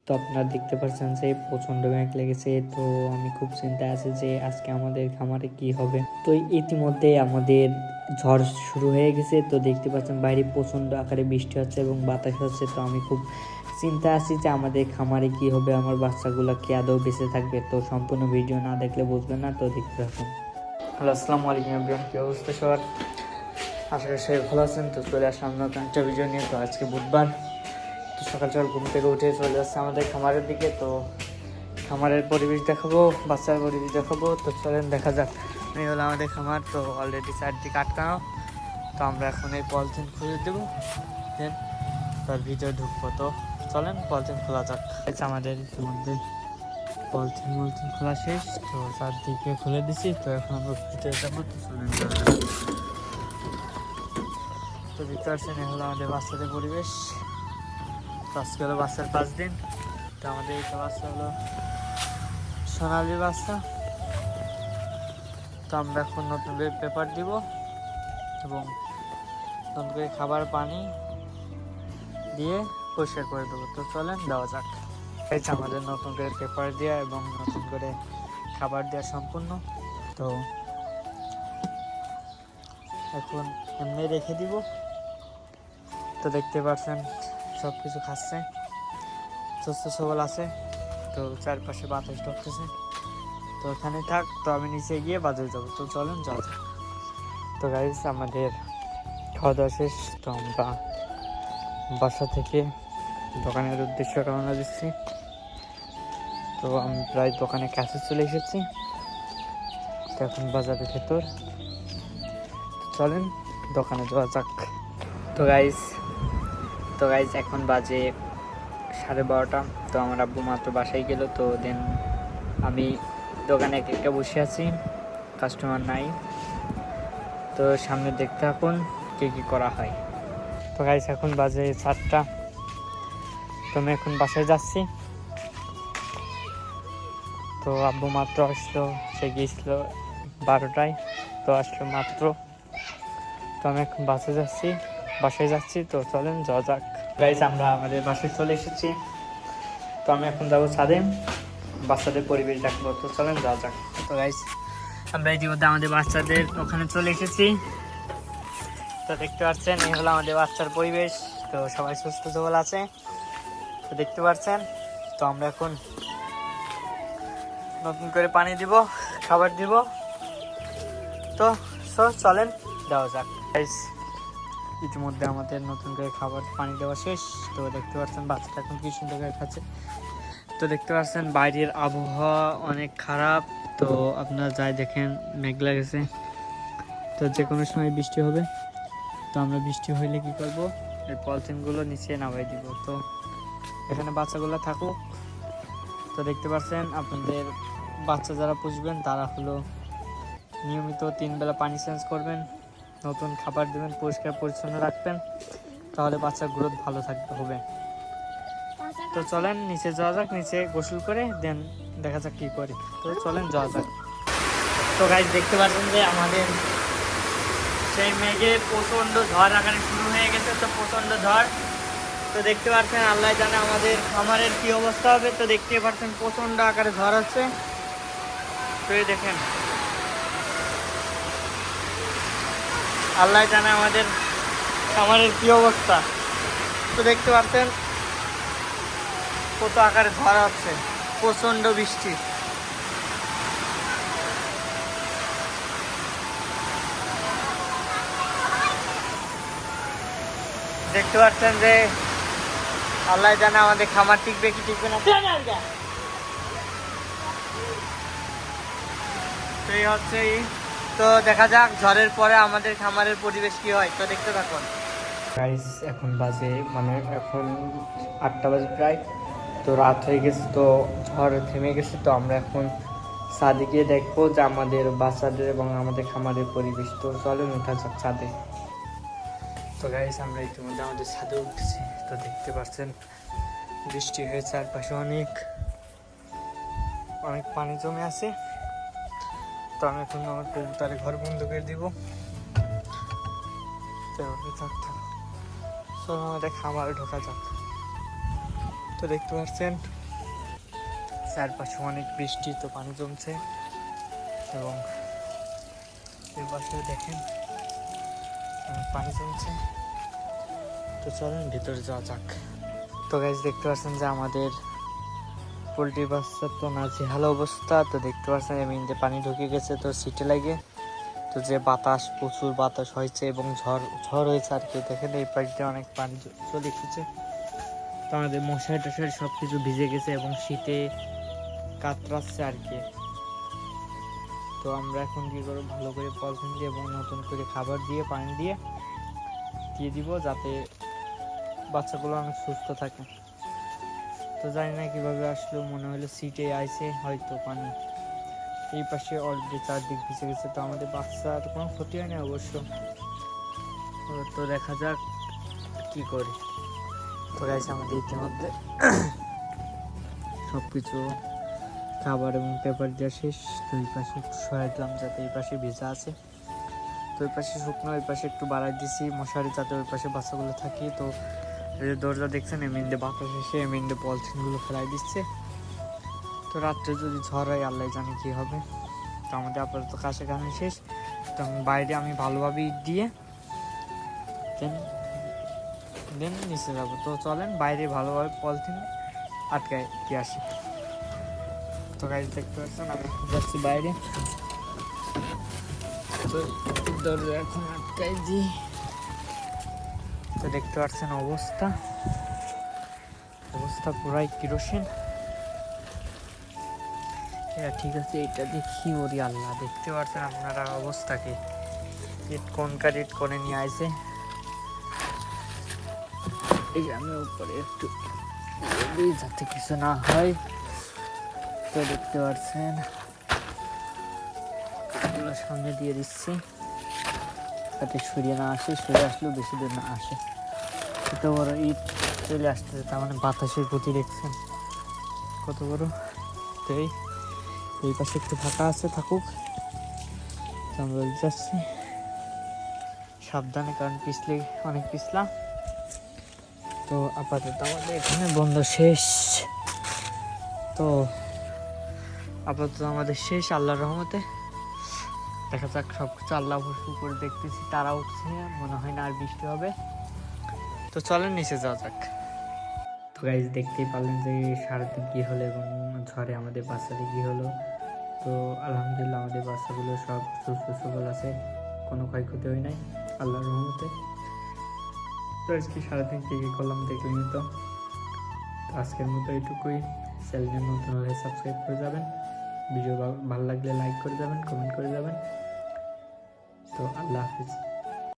তো আপনারা দেখতে পাচ্ছেন যে প্রচণ্ড মেঘ লেগেছে। তো আমি খুব চিন্তায় আছি যে আজকে আমাদের খামারে কি হবে। তো ইতিমধ্যে আমাদের ঝড় শুরু হয়ে গেছে। তো দেখতে পাচ্ছেন বাইরে প্রচণ্ড আকারে বৃষ্টি হচ্ছে এবং বাতাস হচ্ছে। তো আমি খুব চিন্তা আছি যে আমাদের খামারে কি হবে, আমার বাচ্চাগুলো কি আদৌ বেঁচে থাকবে। তো সম্পূর্ণ ভিডিও না দেখলে বুঝবেন না, তো দেখতে থাকুন। হ্যালো, আসসালামু আলাইকুম এভরিওয়ান, কি অবস্থা সবার? আশা করি সবাই ভালো আছেন। তো চলে আসলাম নতুন একটা ভিডিও নিয়ে। তো আজকে বুধবার, তো সকাল সকাল ঘুম থেকে উঠে চলে যাচ্ছে আমাদের খামারের দিকে। তো খামারের পরিবেশ দেখাবো, বাচ্চার পরিবেশ দেখাবো। তো চলেন দেখা যাক। এই হলো আমাদের খামার। তো অলরেডি চারদিকে আটকানো। তো আমরা এখন এই পলিথিন খুলে দেবো, দেন তার ভিতরে ঢুকবো। তো চলেন পলিথিন খোলা যাক। আমাদের ইতিমধ্যে পলিথিন খোলা শেষ। তো চারদিকে খুলে দিছি। তো এখন আমরা ভিতরে যাবো। তো চলেন যাওয়া যাক। তো দেখতে পাচ্ছেন এই হলো আমাদের বাচ্চাদের পরিবেশ। তো আজকে হলো বাচ্চার 5 দিন। তো আমাদের এই বাচ্চা হলো সোনালি বাচ্চা। তো আমরা এখন নতুন করে পেপার দিব এবং নতুন করে খাবার পানি দিয়ে পরিষ্কার করে দেবো। তো চলেন দেওয়া যাক। এই যে আমাদের নতুন করে পেপার দেওয়া এবং নতুন করে খাবার দেওয়া সম্পূর্ণ। তো এখন এমনি রেখে দিব। তো দেখতে পাচ্ছেন সব কিছু খাচ্ছে, সুস্থ সবল আছে। তো চারপাশে বাতাস ঢুকতেছে। তো ওখানে থাক। তো আমি নিচে গিয়ে বাজারে যাবো। তো চলেন যাওয়া যাক। তো গাইস, আমাদের খাওয়া দাওয়া শেষ। তো আমরা বাসা থেকে দোকানের উদ্দেশ্যে রওনা দিচ্ছি। তো আমি প্রায় দোকানের কাছে চলে এসেছি। তো এখন বাজারের ভেতর। চলেন দোকানে যাওয়া যাক। তো গাইস এখন বাজে 12:30। তো আমার আব্বু মাত্র বাসায় গেল। তো দেন আমি দোকানে একা বসে আছি, কাস্টমার নাই। তো সামনে দেখতে থাকুন কি করা হয়। তো গাইস এখন বাজে 7টা। তো আমি এখন বাসায় যাচ্ছি। তো আব্বু মাত্র আসলো, সে গিয়েছিল 12টায়। তো আসলো মাত্র। তো আমি এখন বাসায় যাচ্ছি। তো চলেন যাওয়া যাক। গাইস আমরা আমাদের বাসায় চলে এসেছি। তো আমি এখন যাবো ছাদে, বাচ্চাদের পরিবেশ দেখবো। তো চলেন যাওয়া যাক। তো গাইস আমরা ইতিমধ্যে আমাদের বাচ্চাদের ওখানে চলে এসেছি। তো দেখতে পাচ্ছেন এই হলো আমাদের বাচ্চার পরিবেশ। তো সবাই সুস্থ সবল আছে, তো দেখতে পাচ্ছেন। তো আমরা এখন নতুন করে পানি দিব, খাবার দিব। তো চলেন দেওয়া যাক। গাইস ইতিমধ্যে আমাদের নতুন করে খাবার পানি দেওয়া শেষ। তো দেখতে পাচ্ছেন বাচ্চাটা এখন কি সুন্দর করে খাচ্ছে। তো দেখতে পাচ্ছেন বাইরের আবহাওয়া অনেক খারাপ। তো আপনারা যাই দেখেন মেঘলা গেছে। তো যে কোনো সময় বৃষ্টি হবে। তো আমরা বৃষ্টি হইলে কি করব, এই পলিথিনগুলো নিচে নামাই দিব। তো এখানে বাচ্চাগুলো থাকুক। তো দেখতে পাচ্ছেন আপনাদের বাচ্চা যারা পুষবেন তারা হলো নিয়মিত 3 বেলা পানি চেঞ্জ করবেন, নতুন খাবার দেবেন, পরিষ্কার পরিচ্ছন্ন রাখবেন। তাহলে বাচ্চার গ্রোথ ভালো হবে। তো চলেন নিচে যাওয়া যাক, নিচে গোসল করে দেন দেখা যাক কি করি। তো চলেন যাওয়া যাক। তো গাইস দেখতে পাচ্ছেন যে আমাদের সেই মেঘে প্রচণ্ড ঝড় আকারে শুরু হয়ে গেছে। তো প্রচণ্ড ঝড়। তো দেখতে পাচ্ছেন আল্লাহ জানে আমাদের খামারের কি অবস্থা হবে। তো দেখতে পাচ্ছেন প্রচণ্ড আকারে ঝড় হচ্ছে। তো এই দেখেন আল্লাহ জানে আমাদের খামারের কি অবস্থা। তো দেখতে পাচ্ছেন কত আকারে ঝড় হচ্ছে, প্রচণ্ড বৃষ্টি। দেখতে পাচ্ছেন যে আল্লাহ জানে আমাদের খামার টিকবে কি টিকবে না। তো এই হচ্ছে। তো দেখা যাক ঝড়ের পরে আমাদের খামারের পরিবেশ কি হয়। তো দেখতে থাকুন। গাইস এখন বাজে এখন 8টা বাজে প্রায়। তো রাত হয়ে গেছে। তো ঝড় থেমে গেছে। তো আমরা এখন ছাদে গিয়ে দেখবো যে আমাদের বাচ্চাদের এবং আমাদের খামারের পরিবেশ। তো চলেন ওঠা যাক ছাদে। তো গাইস আমরা ইতিমধ্যে আমাদের ছাদে উঠছি। তো দেখতে পাচ্ছেন বৃষ্টি হয়ে চারপাশে অনেক পানি জমে আছে। তো আমি এখন আমার কবুতরে ঘর বন্ধ করে দিব। আমাদের খামারে ঢোকা যাক। তো দেখতে পাচ্ছেন চারপাশে অনেক বৃষ্টি, তো পানি জমছে এবং এর পাশেও দেখেন পানি জমছে। তো চলেন ভিতরে যাওয়া যাক। তো গাইস দেখতে পাচ্ছেন যে আমাদের পোলট্রি বাচ্চার তো নাজেহাল অবস্থা। তো দেখতে পাচ্ছেন এমনিতে পানি ঢুকে গেছে তো সিটে লাগে। তো যে বাতাস, প্রচুর বাতাস হয়েছে এবং ঝড় হয়েছে আর কি। দেখেন এই পাশ দিয়ে অনেক পানি চলে এসেছে। তো আমাদের মশারি টশারি সব কিছু ভিজে গেছে এবং শীতে কাতরাচ্ছে আর কি। তো আমরা এখন কি করবো, ভালো করে পলিথিন দিয়ে এবং নতুন করে খাবার দিয়ে পানি দিয়ে দিব, যাতে বাচ্চাগুলো অনেক সুস্থ থাকে। তো জানি না কিভাবে আসলো, মনে হলো সিটে আইছে হয়তো পানি। এই পাশে অলরেডি চারদিক ভিজে গেছে। তো আমাদের বাচ্চার কোনো ক্ষতি হয়নি অবশ্য। তো দেখা যাক কি করি। তো গাইছে আমাদের ইতিমধ্যে সব কিছু খাবার এবং পেপার দেওয়া শেষ। তো এই পাশে একটু সরাই দিলাম যাতে এই পাশে ভেজা আছে। তো ওই পাশে শুকনো, ওই পাশে একটু বাড়াই দিছি মশারি যাতে ওই পাশে বাচ্চাগুলো থাকে। তো এই যে দরজা দেখছেন এমনিতে বাতাস এসে এমনিতে পলিথিনগুলো ফেলাই দিচ্ছে। তো রাত্রে যদি ঝড় হয় আল্লাহ জানে কী হবে। তো আমাদের আপাতত কাছে কাছে শেষ। তো বাইরে আমি ভালোভাবে ইট দিয়ে দেন নিচে যাবো। তো চলেন বাইরে ভালোভাবে পলিথিন আটকায় দিয়ে আসি। তো গাড়ি দেখতে পাচ্ছেন আমি যাচ্ছি বাইরে। তো দরজা এখন আটকাই দিই। তো দেখতে পাচ্ছেন অবস্থা পুরাই কিরোসিন। ঠিক আছে, এটা দেখি। ওরি আল্লাহ, দেখতে পাচ্ছেন আপনারা অবস্থাকে। ইট কোনকার ইট করে নিয়ে আসে। এই যে আমি উপরে একটু যাতে কিছু না হয়। তো দেখতে পাচ্ছেন এগুলো সামনে দিয়ে দিচ্ছি যাতে সরিয়ে না আসে। সরে আসলেও বেশি দূর না আসে। এত বড় ইট চলে আসতেছে, তার মানে বাতাসের গতি দেখছেন কত বড়। তো এই পাশে একটু ফাঁকা আছে, থাকুক। আমরা যাচ্ছি সাবধানে, কারণ পিছলে অনেক পিছলা। তো আপাতত আমাদের এখানে বন্ধ শেষ। তো আপাতত আমাদের শেষ আল্লাহর রহমতে। দেখা যাক, সব কিছু আল্লাহ উপরে দেখতেছি। তারা উঠছে, মনে হয় না আর বৃষ্টি হবে। তো চলেন নিচে যাওয়া যাক। তো গাইজ দেখতেই পারলেন যে সারাদিন কী হলো এবং ঝড়ে আমাদের বাচ্চাদের কী হলো। তো আলহামদুলিল্লাহ আমাদের বাচ্চাগুলো সব সুস্থ সবল আছে, কোনো ক্ষয়ক্ষতি হয় নাই আল্লাহর রহমতে। তো আজকে সারাদিন কী কী করলাম দেখলেন। তো আজকের মতো এইটুকুই। চ্যানেলে নতুন হলে সাবস্ক্রাইব করে যাবেন। ভিডিও ভালো লাগলে লাইক করে যাবেন, কমেন্ট করে যাবেন। তো আল্লাহ হাফিজ।